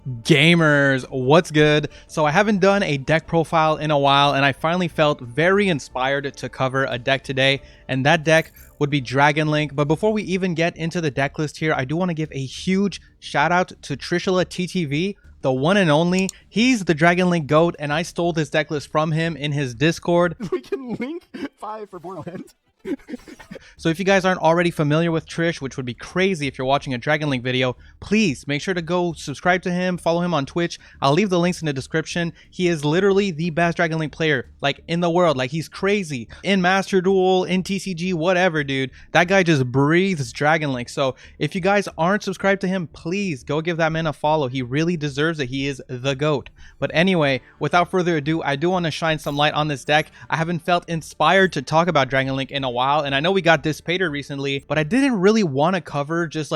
Gamers, what's good? So I haven't done a deck profile in a while, and I finally felt very inspired to cover a deck today, and that deck would be Dragon Link. But before we even get into the deck list here, I do want to give a huge shout out to TrishulaTV, the one and only. He's the Dragon Link GOAT, and I stole this deck list from him in his Discord. We can link 5 for Borderlands. So if you guys aren't already familiar with Trish, which would be crazy if you're watching a Dragon Link video, please make sure to go subscribe to him, follow him on Twitch. I'll leave the links in the description. He is literally the best Dragon Link player, like, in the world. Like, he's crazy. In Master Duel, in TCG, whatever, dude. That guy just breathes Dragon Link. So if you guys aren't subscribed to him, please go give that man a follow. He really deserves it. He is the GOAT. But anyway, without further ado, I do want to shine some light on this deck. I haven't felt inspired to talk about Dragon Link in a while, and I know we got Dissipator recently, but I didn't really want to cover just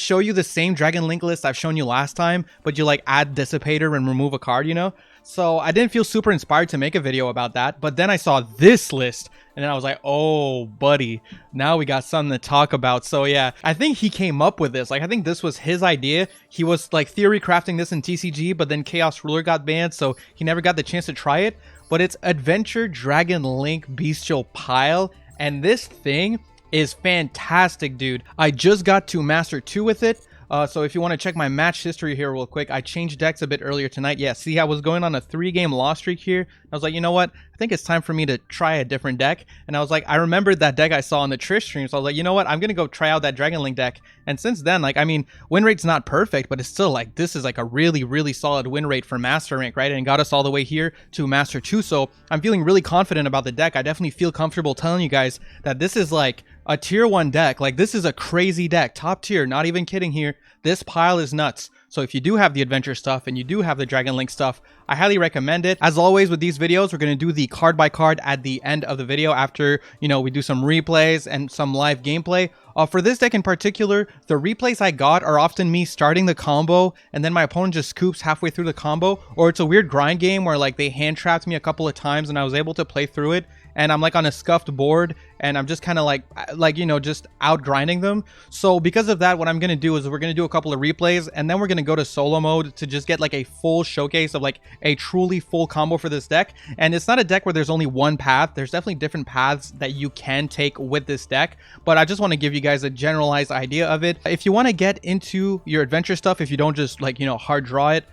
show you the same Dragon Link list I've shown you last time, but you like add Dissipator and remove a card, you know? So I didn't feel super inspired to make a video about that, but then I saw this list and then I was like, oh buddy, now we got something to talk about. So yeah, I think he came up with this. Like, I think this was his idea. He was like theory crafting this in TCG, but then Chaos Ruler got banned, so he never got the chance to try it. But it's Adventure Dragon Link Bestial Pile, and this thing is fantastic, dude. I just got to Master 2 with it. So if you want to check my match history here real quick, I changed decks a bit earlier tonight. Yeah, see, I was going on a 3-game loss streak here. I was like, you know what? I think it's time for me to try a different deck. And I was like, I remembered that deck I saw on the Trish stream. So I was like, you know what? I'm going to go try out that Dragon Link deck. And since then, like, I mean, win rate's not perfect, but it's still like, this is like a really, really solid win rate for Master Rank, right? And got us all the way here to Master 2. So I'm feeling really confident about the deck. I definitely feel comfortable telling you guys that this is like a tier 1 deck. Like, this is a crazy deck, top tier, not even kidding here. This pile is nuts. So if you do have the adventure stuff and you do have the Dragon Link stuff, I highly recommend it. As always with these videos, we're going to do the card by card at the end of the video after, you know, we do some replays and some live gameplay. For this deck in particular, the replays I got are often me starting the combo and then my opponent just scoops halfway through the combo, or it's a weird grind game where like they hand trapped me a couple of times and I was able to play through it, and I'm like on a scuffed board and I'm just kind of like, you know, just out grinding them. So because of that, what I'm going to do is we're going to do a couple of replays and then we're going to go to solo mode to just get like a full showcase of like a truly full combo for this deck. And it's not a deck where there's only one path. There's definitely different paths that you can take with this deck, but I just want to give you guys a generalized idea of it. If you want to get into your adventure stuff, if you don't just like, you know, hard draw it,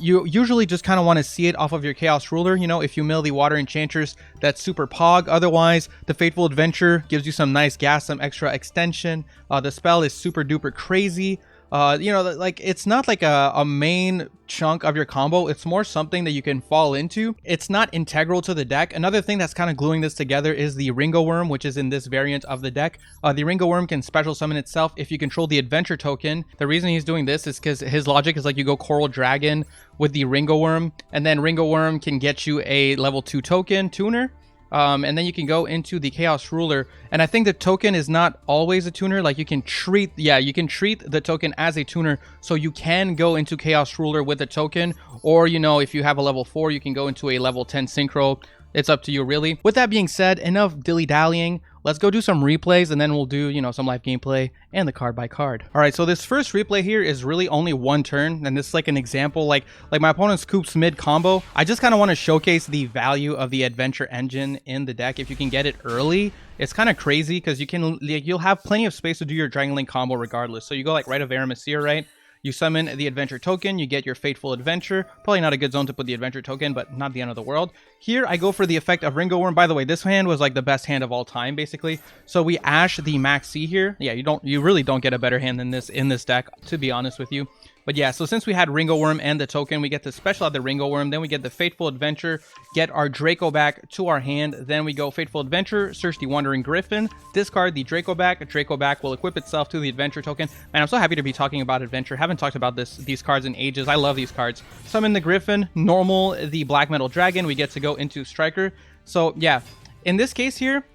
you usually just kind of want to see it off of your Chaos Ruler. You know, if you mill the Water Enchantress, that's super pog. Otherwise, the Fateful Adventure gives you some nice gas, some extra extension. The spell is super duper crazy. You know, like, it's not like a main chunk of your combo. It's more something that you can fall into. It's not integral to the deck. Another thing that's kind of gluing this together is the Ringo Worm, which is in this variant of the deck. The Ringo Worm can special summon itself if you control the adventure token. The reason he's doing this is because his logic is like, you go Coral Dragon with the Ringo Worm, and then Ringo Worm can get you a level 2 token tuner. And then you can go into the Chaos Ruler, and I think the token is not always a tuner. Like, you can treat, yeah, you can treat the token as a tuner, so you can go into Chaos Ruler with the token, or, you know, if you have a level 4, you can go into a level 10 synchro. It's up to you, really. With that being said, enough dilly-dallying. Let's go do some replays, and then we'll do, you know, some live gameplay and the card by card. All right, so this first replay here is really only one turn, and this is like an example, like my opponent scoops mid combo. I just kind of want to showcase the value of the adventure engine in the deck. If you can get it early, it's kind of crazy because you can, like, you'll have plenty of space to do your Dragon Link combo regardless. So you go like Rite of Aramasir, right? You summon the adventure token, you get your Fateful Adventure. Probably not a good zone to put the adventure token, but not the end of the world. Here, I go for the effect of Ringo Worm. By the way, this hand was like the best hand of all time, basically. So we Ash the Max C here. Yeah, you really don't get a better hand than this in this deck, to be honest with you. But yeah, so since we had Ringo Worm and the token, we get to special out the Ringo Worm, then we get the Fateful Adventure, get our Draco back to our hand, then we go Fateful Adventure, search the Wandering Griffin, discard the Draco back. Draco back will equip itself to the adventure token. Man, I'm so happy to be talking about adventure. Haven't talked about these cards in ages. I love these cards. Summon the Griffin, normal the Black Metal Dragon, we get to go into Striker. So yeah, in this case here,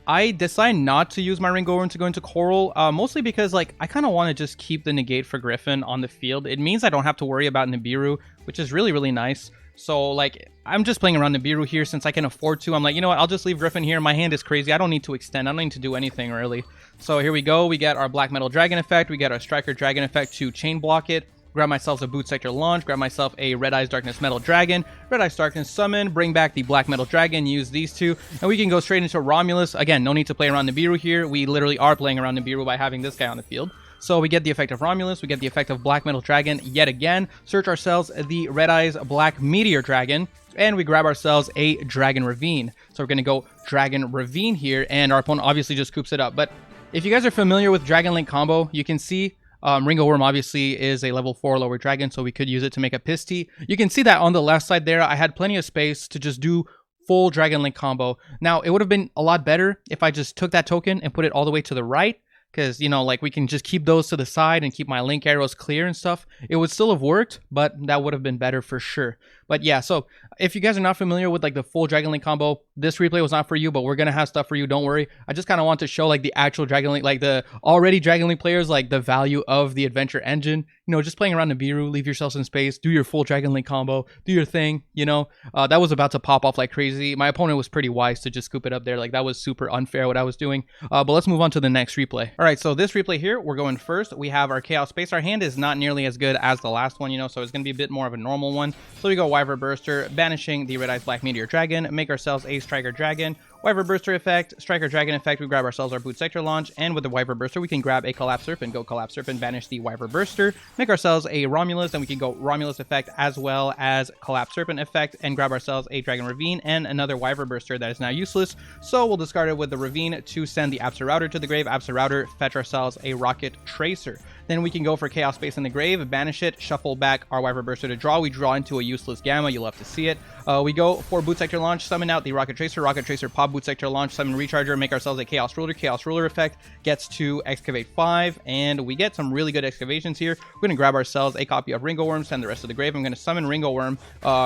I decide not to use my Ringo Worm to go into Coral, mostly because, like, I kind of want to just keep the negate for Griffin on the field. It means I don't have to worry about Nibiru, which is really, really nice. So, like, I'm just playing around Nibiru here since I can afford to. I'm like, you know what, I'll just leave Griffin here. My hand is crazy. I don't need to extend. I don't need to do anything, really. So here we go. We get our Black Metal Dragon effect. We get our Striker Dragon effect to chain block it. grab myself a Boot Sector Launch, grab myself a Red Eyes Darkness Metal Dragon, Red Eyes Darkness Summon, bring back the Black Metal Dragon, use these two, and we can go straight into Romulus. Again, no need to play around Nibiru here. We literally are playing around Nibiru by having this guy on the field. So we get the effect of Romulus, we get the effect of Black Metal Dragon yet again, search ourselves the Red Eyes Black Meteor Dragon, and we grab ourselves a Dragon Ravine. So we're going to go Dragon Ravine here, and our opponent obviously just coops it up. But if you guys are familiar with Dragon Link combo, you can see Ringo Worm obviously is a level 4 lower dragon, so we could use it to make a Pisty. You can see that on the left side there, I had plenty of space to just do full Dragon Link combo. Now, it would have been a lot better if I just took that token and put it all the way to the right, because, you know, like, we can just keep those to the side and keep my link arrows clear and stuff. It would still have worked, but that would have been better for sure. But yeah, so if you guys are not familiar with like the full Dragon Link combo, this replay was not for you, but we're gonna have stuff for you, don't worry. I just kind of want to show like the actual Dragon Link, like the already Dragon Link players, like the value of the adventure engine. You know, just playing around Nibiru, leave yourself some space, do your full Dragon Link combo, do your thing, you know. That was about to pop off like crazy. My opponent was pretty wise to just scoop it up there. Like, that was super unfair what I was doing. But let's move on to the next replay. All right, so this replay here, we're going first. We have our Chaos Space. Our hand is not nearly as good as the last one, you know, so it's gonna be a bit more of a normal one. So we go Wyvern Burster, banishing the Red Eyes Black Meteor Dragon, make ourselves a Striker Dragon, Wyvern Burster effect, Striker Dragon effect, we grab ourselves our Boot Sector Launch, and with the Wyvern Burster, we can grab a Collapse Serpent, go Collapse Serpent, banish the Wyvern Burster, make ourselves a Romulus, and we can go Romulus effect as well as Collapse Serpent effect, and grab ourselves a Dragon Ravine and another Wyvern Burster that is now useless. So we'll discard it with the Ravine to send the Absolouter to the grave. Absolouter, fetch ourselves a Rocket Tracer. Then we can go for Chaos Space in the grave, banish it, shuffle back our Wyvern Burster to draw. We draw into a useless Gamma, you'll have to see it. We go for Boot Sector Launch, summon out the Rocket Tracer, pop Boot Sector Launch, summon Recharger, make ourselves a Chaos Ruler effect, gets to Excavate 5, and we get some really good excavations here. We're going to grab ourselves a copy of Ringo Worm, send the rest to the grave. I'm going to summon Ringo Worm,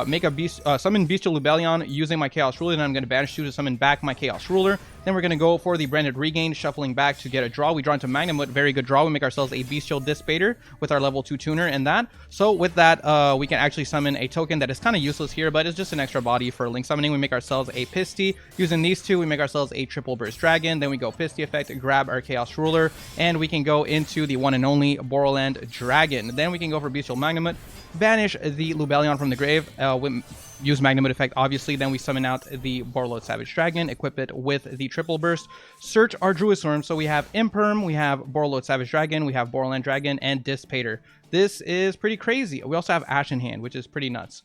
make a summon Bestial Lubellion using my Chaos Ruler, and I'm going to banish you to summon back my Chaos Ruler. Then we're going to go for the Branded Regain, shuffling back to get a draw. We draw into Magnamut, very good draw. We make ourselves a Bestial Dispater with our level 2 tuner and that. So with that, we can actually summon a token that is kind of useless here, but it's just an extra body for link summoning. We make ourselves a Pisty. Using these two, we make ourselves a Triple Burst Dragon. Then we go Pisty effect, grab our Chaos Ruler, and we can go into the one and only Borderland Dragon. Then we can go for Bestial Magnamut, banish the Lubellion from the grave, use Magnamut effect, obviously. Then we summon out the Borderlord Savage Dragon, equip it with the Triple Burst, search our Druisworm. So we have Imperm, we have Borderlord Savage Dragon, we have Borderland Dragon, and Dissipator. This is pretty crazy. We also have Ash in hand, which is pretty nuts.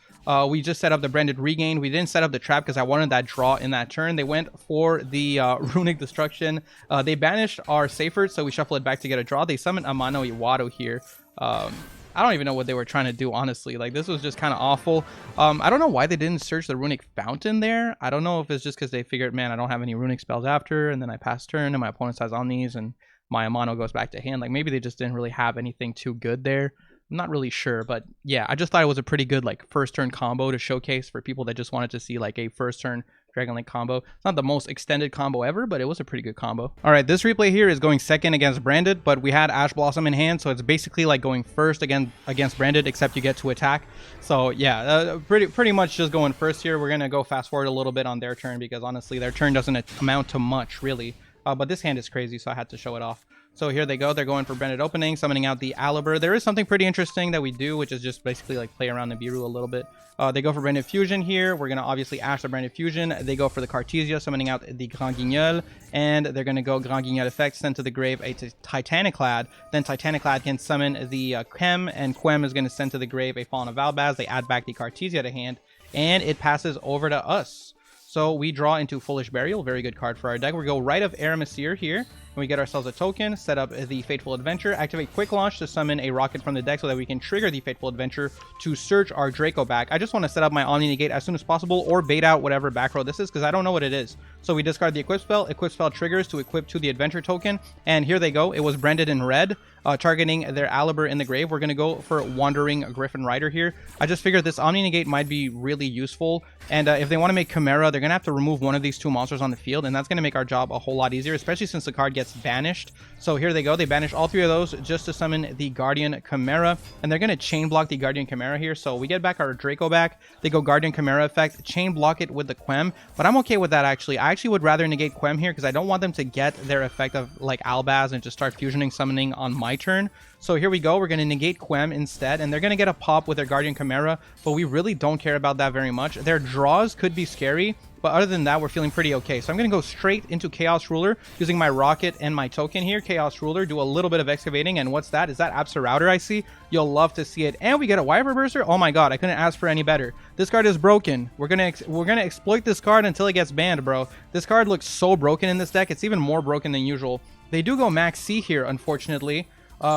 We just set up the Branded Regain. We didn't set up the trap because I wanted that draw in that turn. They went for the Runic Destruction. They banished our Seyfert, so we shuffle it back to get a draw. They summoned Amano Iwado here. I don't even know what they were trying to do, honestly. Like, this was just kind of awful. I don't know why they didn't search the Runic Fountain there. I don't know if it's just because they figured, man, I don't have any Runic spells after, and then I pass turn, and my opponent has Omnis, and my Amano goes back to hand. Like, maybe they just didn't really have anything too good there. I'm not really sure, but yeah, I just thought it was a pretty good, like, first turn combo to showcase for people that just wanted to see, like, a first turn Dragon Link combo. It's not the most extended combo ever, but it was a pretty good combo. All right, this replay here is going second against Branded, but we had Ash Blossom in hand, so it's basically like going first against Branded, except you get to attack. So yeah, pretty much just going first here. We're gonna go fast forward a little bit on their turn because honestly, their turn doesn't amount to much really. But this hand is crazy, so I had to show it off. So here they go. They're going for Branded Opening, summoning out the Alibur. There is something pretty interesting that we do, which is just basically like play around the Nibiru a little bit. They go for Branded Fusion here. We're going to obviously Ash the Branded Fusion. They go for the Cartesia, summoning out the Grand Guignol. And they're going to go Grand Guignol effect, send to the grave a Titaniclad. Then Titaniclad can summon the Quem, and Quem is going to send to the grave a Fallen of Valbaz. They add back the Cartesia to hand, and it passes over to us. So we draw into Foolish Burial, very good card for our deck. We go right of Aramasir here, and we get ourselves a token, set up the Fateful Adventure, activate Quick Launch to summon a rocket from the deck so that we can trigger the Fateful Adventure to search our Draco back. I just want to set up my Omni Negate as soon as possible or bait out whatever back row this is because I don't know what it is. So we discard the Equip Spell triggers to equip to the Adventure token, and here they go. It was branded in red, targeting their Alibur in the grave. We're going to go for Wandering Griffin Rider here. I just figured this Omni Negate might be really useful, and if they want to make Chimera, they're going to have to remove one of these two monsters on the field, and that's going to make our job a whole lot easier, especially since the card gets gets banished. So here they go. They banish all 3 of those just to summon the Guardian Chimera. And they're going to chain block the Guardian Chimera here. So we get back our Draco back. They go Guardian Chimera effect, chain block it with the Quem. But I'm okay with that, actually. I actually would rather negate Quem here because I don't want them to get their effect of like Albaz and just start fusioning summoning on my turn. So here we go. We're going to negate Quem instead. And they're going to get a pop with their Guardian Chimera. But we really don't care about that very much. Their draws could be scary. But other than that, we're feeling pretty okay. So I'm going to go straight into Chaos Ruler using my Rocket and my token here. Chaos Ruler, do a little bit of excavating. And what's that? Is that Absa Router I see? You'll love to see it. And we get a Wyvern Burster. Oh my god, I couldn't ask for any better. This card is broken. We're gonna exploit this card until it gets banned, bro. This card looks so broken in this deck. It's even more broken than usual. They do go Max C here, unfortunately,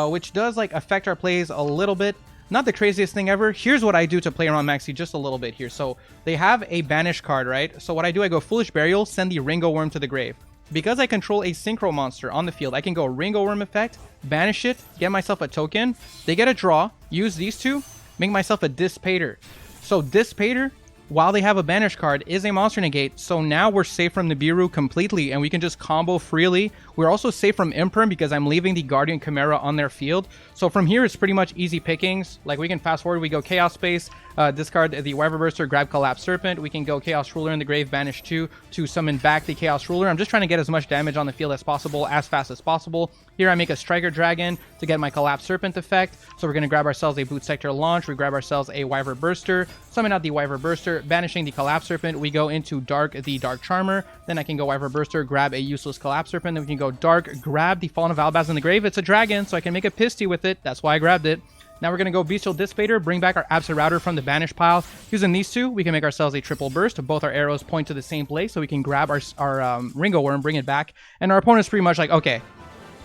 which does like affect our plays a little bit. Not the craziest thing ever. Here's what I do to play around Maxi just a little bit here. So they have a banish card, right? So what I do, I go Foolish Burial, send the Ringo Worm to the grave. Because I control a Synchro monster on the field, I can go Ringo Worm effect, banish it, get myself a token. They get a draw, use these 2, make myself a Dissipator. So Dissipator, while they have a banish card, is a monster negate. So now we're safe from Nibiru completely and we can just combo freely. We're also safe from Imperm because I'm leaving the Guardian Chimera on their field. So from here, it's pretty much easy pickings. Like we can fast forward, we go Chaos Space, discard the Wyvern Burster, grab Collapse Serpent. We can go Chaos Ruler in the grave, banish 2 to summon back the Chaos Ruler. I'm just trying to get as much damage on the field as possible, as fast as possible. Here I make a Striker Dragon to get my Collapse Serpent effect. So we're going to grab ourselves a Boot Sector Launch. We grab ourselves a Wyvern Burster, summon out the Wyvern Burster, banishing the Collapse Serpent. We go into Dark, the Dark Charmer. Then I can go Wyvern Burster, grab a useless Collapse Serpent. Then we can go Dark, grab the Fallen of Albaz in the grave. It's a dragon, so I can make a Pisty with it. That's why I grabbed it. Now we're going to go Bestial Dissipator, bring back our Absa Router from the banish pile. Using these 2, we can make ourselves a triple burst. Both our arrows point to the same place, so we can grab our Ringo Worm, bring it back. And our opponent's pretty much like, okay,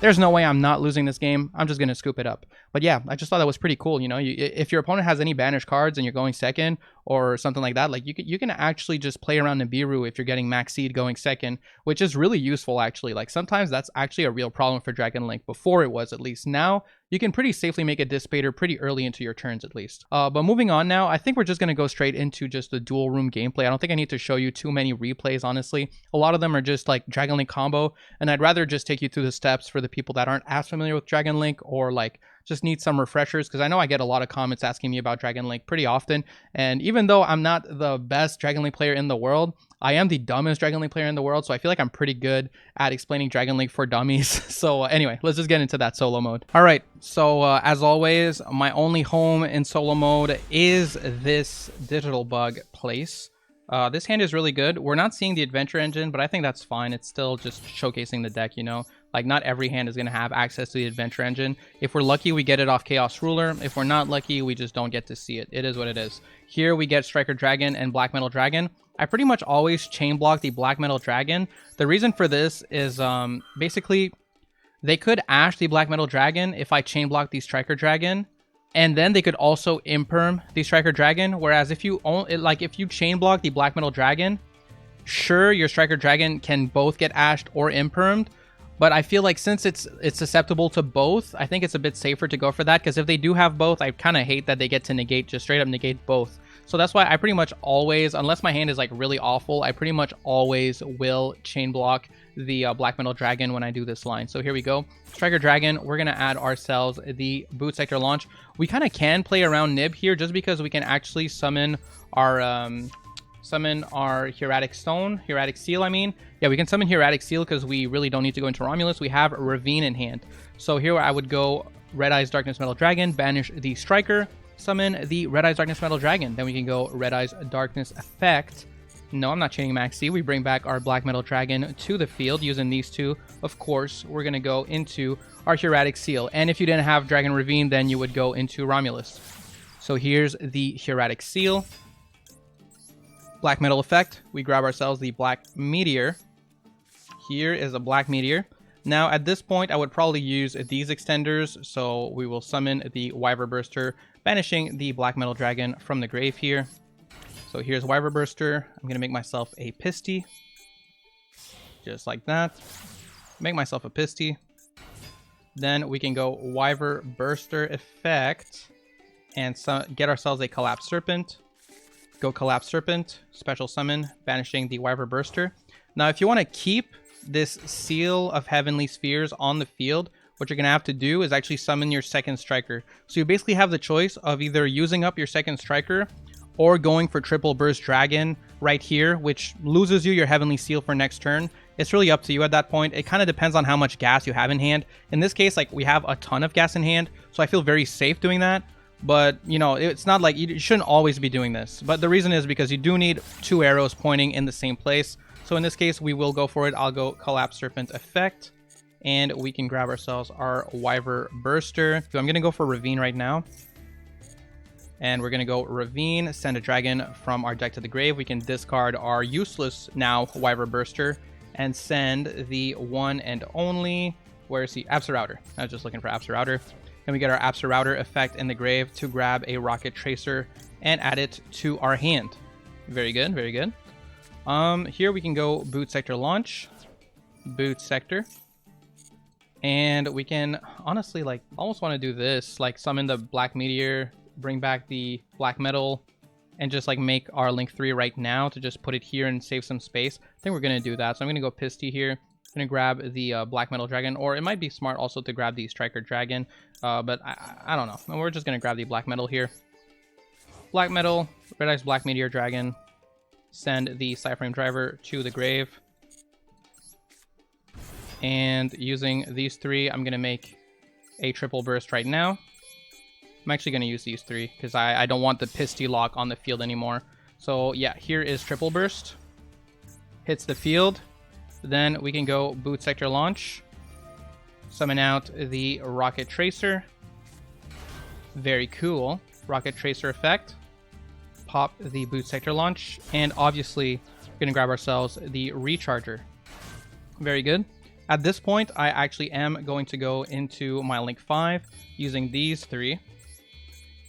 there's no way I'm not losing this game. I'm just going to scoop it up. But yeah, I just thought that was pretty cool. You know, if your opponent has any banished cards and you're going second or something like that, like you can actually just play around Nibiru if you're getting Max Seed going second, which is really useful actually. Like sometimes that's actually a real problem for Dragon Link. Before it was, at least. Now you can pretty safely make a Dissipator pretty early into your turns at least. But moving on now, I think we're just going to go straight into just the dual room gameplay. I don't think I need to show you too many replays, honestly. A lot of them are just like Dragon Link combo, and I'd rather just take you through the steps for the people that aren't as familiar with Dragon Link or like just need some refreshers, because I know I get a lot of comments asking me about Dragon Link pretty often. And even though I'm not the best Dragon Link player in the world, I am the dumbest Dragon Link player in the world, so I feel like I'm pretty good at explaining Dragon Link for dummies. So anyway, let's just get into that solo mode. All right, so as always, my only home in solo mode is this Digital Bug place. This hand is really good. We're not seeing the Adventure Engine, but I think that's fine. It's still just showcasing the deck, you know? Like, not every hand is going to have access to the Adventure Engine. If we're lucky, we get it off Chaos Ruler. If we're not lucky, we just don't get to see it. It is what it is. Here we get Striker Dragon and Black Metal Dragon. I pretty much always chain block the Black Metal Dragon. The reason for this is basically they could Ash the Black Metal Dragon if I chain block the Striker Dragon. And then they could also Imperm the Striker Dragon. Whereas if you chain block the Black Metal Dragon, sure, your Striker Dragon can both get Ashed or Impermed. But I feel like since it's susceptible to both, I think it's a bit safer to go for that. Because if they do have both, I kind of hate that they get to negate, just straight up negate both. So that's why I pretty much always, unless my hand is like really awful, I pretty much always will chain block the Black Metal Dragon when I do this line. So here we go. Striker Dragon, we're going to add ourselves the Boot Sector Launch. We kind of can play around Nib here just because we can actually summon our Hieratic Stone, Hieratic Seal, I mean. Yeah, we can summon Hieratic Seal because we really don't need to go into Romulus. We have Ravine in hand. So here I would go Red Eyes Darkness Metal Dragon, banish the Striker, summon the Red Eyes Darkness Metal Dragon. Then we can go Red Eyes Darkness Effect. No, I'm not chaining Max C. We bring back our Black Metal Dragon to the field using these two. Of course, we're going to go into our Hieratic Seal. And if you didn't have Dragon Ravine, then you would go into Romulus. So here's the Hieratic Seal. Black Metal Effect. We grab ourselves the Black Meteor. Here is a Black Meteor. Now, at this point, I would probably use these extenders. So we will summon the Wyvern Burster, banishing the Black Metal Dragon from the grave here. So here's Wyvern Burster. I'm going to make myself a Pisty. Just like that. Make myself a Pisty. Then we can go Wyvern Burster Effect and get ourselves a Collapse Serpent. Go Collapse Serpent, special summon, banishing the Wyvern Burster. Now, if you want to keep this Seal of Heavenly Spheres on the field, what you're going to have to do is actually summon your second striker. So you basically have the choice of either using up your second striker or going for triple burst dragon right here, which loses you your Heavenly Seal for next turn. It's really up to you at that point. It kind of depends on how much gas you have in hand. In this case, like, we have a ton of gas in hand, so I feel very safe doing that. But, you know, it's not like you shouldn't always be doing this. But the reason is because you do need 2 arrows pointing in the same place. So in this case, we will go for it. I'll go Collapse Serpent effect, and we can grab ourselves our Wyver Burster. So I'm going to go for Ravine right now. And we're going to go Ravine, send a dragon from our deck to the grave. We can discard our useless now Wyver Burster and send the one and only, where is he? Absolouter. I was just looking for Absolouter. And we get our Absolouter effect in the grave to grab a Rocket Tracer and add it to our hand. Very good, very good. Here we can go Boot Sector Launch, Boot Sector. And we can honestly, like, almost want to do this, like summon the Black Meteor, bring back the Black Metal, and just like make our Link 3 right now to just put it here and save some space. I think we're going to do that. So I'm going to go Pisty here. I'm going to grab the Black Metal Dragon, or it might be smart also to grab the Striker Dragon, but I don't know. We're just going to grab the Black Metal here. Black Metal, Red Eyes Black Meteor Dragon, send the Cyframe Driver to the grave. And using these 3, I'm going to make a triple burst right now. I'm actually going to use these 3 because I don't want the Pisty lock on the field anymore. So yeah, here is triple burst. Hits the field. Then we can go Boot Sector Launch. Summon out the Rocket Tracer. Very cool. Rocket Tracer effect. Pop the Boot Sector Launch. And obviously, we're going to grab ourselves the Recharger. Very good. At this point, I actually am going to go into my Link 5 using these 3.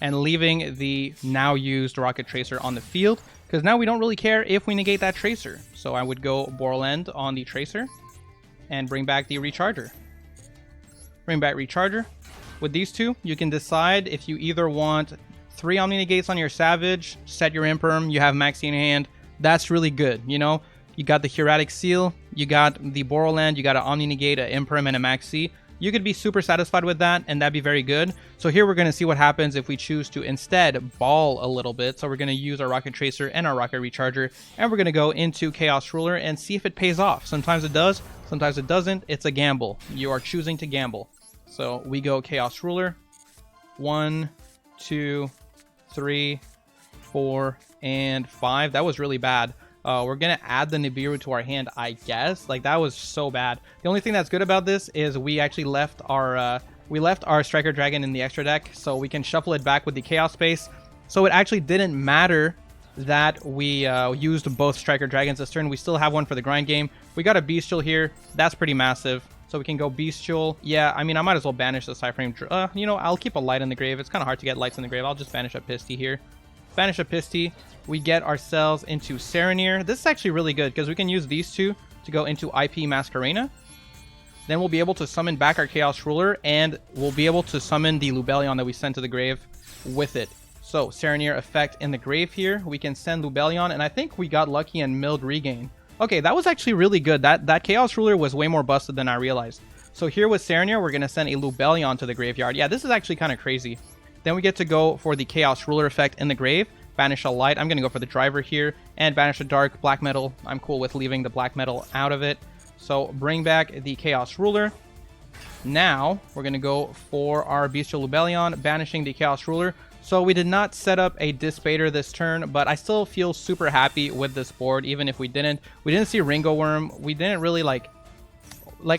And leaving the now used Rocket Tracer on the field, because now we don't really care if we negate that Tracer. So I would go Borland on the Tracer and bring back the Recharger. Bring back Recharger. With these 2, you can decide if you either want 3 Omni Negates on your Savage, set your Imperm, you have Maxi in hand. That's really good, you know? You got the Hieratic Seal, you got the Borland, you got an Omni Negate, an Imperm, and a Maxi. You could be super satisfied with that, and that'd be very good. So here we're going to see what happens if we choose to instead ball a little bit. So we're going to use our Rocket Tracer and our Rocket Recharger, and we're going to go into Chaos Ruler and see if it pays off. Sometimes it does, sometimes it doesn't. It's a gamble. You are choosing to gamble. So we go Chaos Ruler. 1, 2, 3, 4, and 5. That was really bad. We're going to add the Nibiru to our hand, I guess. Like, that was so bad. The only thing that's good about this is we actually left our Striker Dragon in the extra deck, so we can shuffle it back with the Chaos Space. So it actually didn't matter that we used both Striker Dragons this turn. We still have one for the grind game. We got a Bestial here. That's pretty massive. So we can go Bestial. Yeah, I mean, I might as well banish the Cyframe. You know, I'll keep a Light in the grave. It's kind of hard to get lights in the grave. I'll just banish a Pisty here. Banish a Pisty. We get ourselves into Serenir. This is actually really good because we can use these 2 to go into IP Masquerena. Then we'll be able to summon back our Chaos Ruler, and we'll be able to summon the Lubellion that we sent to the grave with it. So Serenir effect in the grave here. We can send Lubellion, and I think we got lucky and milled Regain. Okay, that was actually really good. That Chaos Ruler was way more busted than I realized. So here with Serenir, we're going to send a Lubellion to the graveyard. Yeah, this is actually kind of crazy. Then we get to go for the Chaos Ruler effect in the grave. Banish a Light. I'm going to go for the Driver here. And banish a Dark Black Metal. I'm cool with leaving the Black Metal out of it. So bring back the Chaos Ruler. Now we're going to go for our Bestial Lubellion, banishing the Chaos Ruler. So we did not set up a Dispater this turn, but I still feel super happy with this board, even if we didn't. We didn't see Ringo Worm. We didn't really like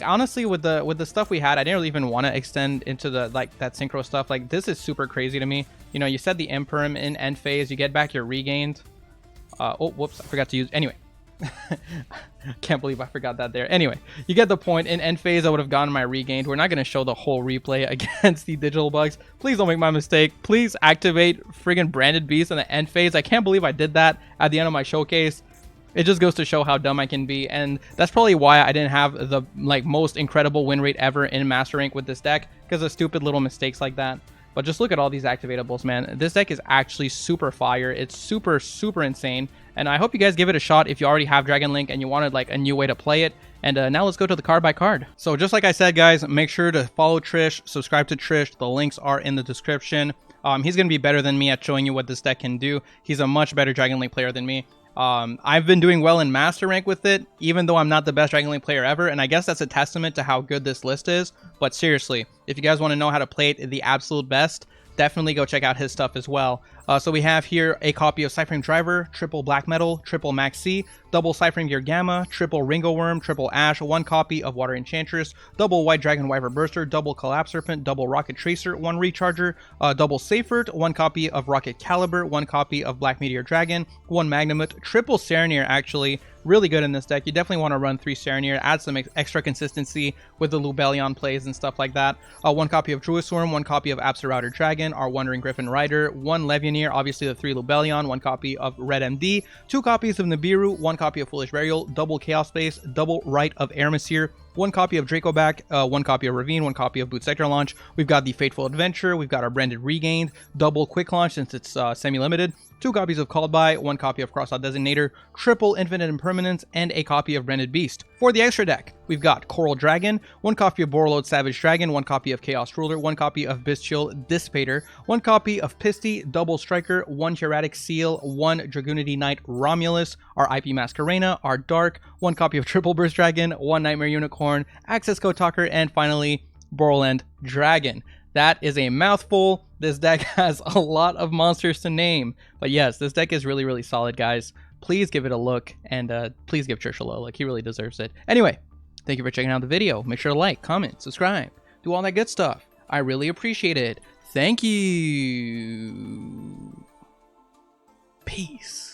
honestly with the stuff we had, I didn't really even want to extend into the that synchro stuff. Like, this is super crazy to me. You know, you set the Imperm in end phase, you get back your regained. Oh, whoops, I forgot to use. Anyway, can't believe I forgot that there. Anyway, you get the point. In end phase, I would have gotten my regained. We're not going to show the whole replay against the digital bugs. Please don't make my mistake. Please activate friggin' Branded Beast in the end phase. I can't believe I did that at the end of my showcase. It just goes to show how dumb I can be, and that's probably why I didn't have the most incredible win rate ever in Master Rank with this deck, because of stupid little mistakes like that. But just look at all these activatables, man. This deck is actually super fire. It's super, super insane. And I hope you guys give it a shot if you already have Dragon Link and you wanted like a new way to play it. And now let's go to the card by card. So just like I said, guys, make sure to follow Trish, subscribe to Trish. The links are in the description. He's going to be better than me at showing you what this deck can do. He's a much better Dragon Link player than me. I've been doing well in Master Rank with it, even though I'm not the best Dragon Link player ever, and I guess that's a testament to how good this list is. But seriously, if you guys want to know how to play it the absolute best, definitely go check out his stuff as well. So we have here a copy of Cyphering Driver, triple Black Metal, triple Max C, double Cyphering Gear Gamma, triple Ringo Worm, triple Ash, one copy of Water Enchantress, double White Dragon Wyvern Burster, double Collapse Serpent, double Rocket Tracer, one Recharger, double Seyfert, one copy of Rocket Caliber, one copy of Black Meteor Dragon, one Magnamut, triple Serenir actually. Really good in this deck. You definitely want to run 3 Serenir, add some extra consistency with the Lubellion plays and stuff like that. One copy of Druisworm, one copy of Absolouter Dragon, our Wandering Griffin Rider, one Levianir, obviously the 3 Lubellion, one copy of Red MD, 2 copies of Nibiru, one copy of Foolish Burial, double Chaos Space, double Rite of Eremsir, one copy of Dracoback, one copy of Ravine, one copy of Boot Sector Launch. We've got the Fateful Adventure, we've got our Branded Regained, double Quick Launch since it's semi-limited, 2 copies of Called By, 1 copy of Crossout Designator, triple Infinite Impermanence, and a copy of Branded Beast. For the extra deck, we've got Coral Dragon, 1 copy of Borreload Savage Dragon, 1 copy of Chaos Ruler, 1 copy of Bestial Dissipator, 1 copy of Pisty, Double Striker, 1 Hieratic Seal, 1 Dragoonity Knight Romulus, our IP Masquerena, our Dark, 1 copy of Triple Burst Dragon, 1 Nightmare Unicorn, Access Code Talker, and finally, Borland Dragon. That is a mouthful. This deck has a lot of monsters to name. But yes, this deck is really, really solid, guys. Please give it a look, and please give Trish a look. He really deserves it. Anyway, thank you for checking out the video. Make sure to like, comment, subscribe, do all that good stuff. I really appreciate it. Thank you. Peace.